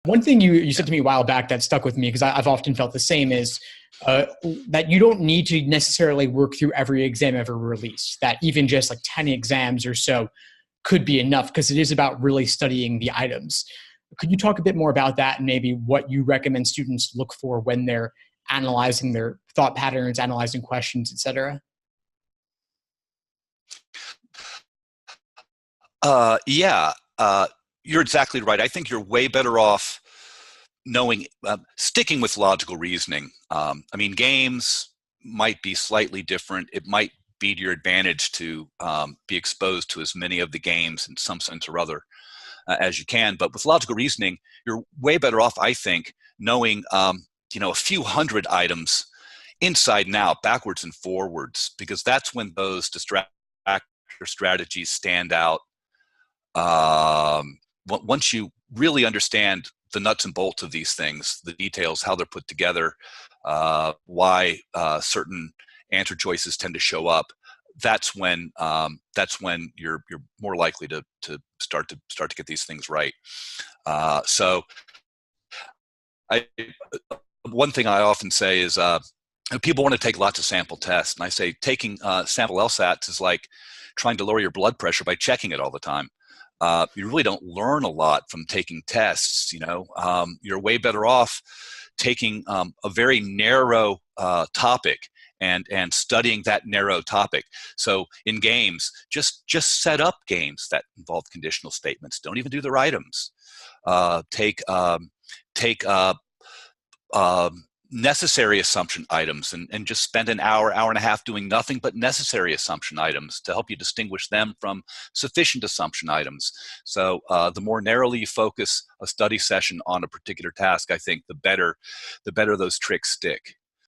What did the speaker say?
One thing you said to me a while back that stuck with me, because I've often felt the same, is that you don't need to necessarily work through every exam ever released, that even just like 10 exams or so could be enough, because it is about really studying the items. Could you talk a bit more about that and maybe what you recommend students look for when they're analyzing their thought patterns, analyzing questions, et cetera? Yeah, you're exactly right. I think you're way better off knowing, sticking with logical reasoning. I mean, games might be slightly different. It might be to your advantage to be exposed to as many of the games in some sense or other as you can. But with logical reasoning, you're way better off, I think, knowing a few hundred items inside and out, backwards and forwards, because that's when those distractor strategies stand out. Once you really understand the nuts and bolts of these things, the details, how they're put together, why certain answer choices tend to show up, that's when you're more likely to start to get these things right. So I one thing I often say is people want to take lots of sample tests, and I say taking sample LSATs is like trying to lower your blood pressure by checking it all the time. You really don't learn a lot from taking tests. You're way better off taking a very narrow topic and studying that narrow topic. So in games, just set up games that involve conditional statements. Don't even do their items. Take necessary assumption items and just spend an hour and a half doing nothing but necessary assumption items to help you distinguish them from sufficient assumption items. So the more narrowly you focus a study session on a particular task, I think the better those tricks stick.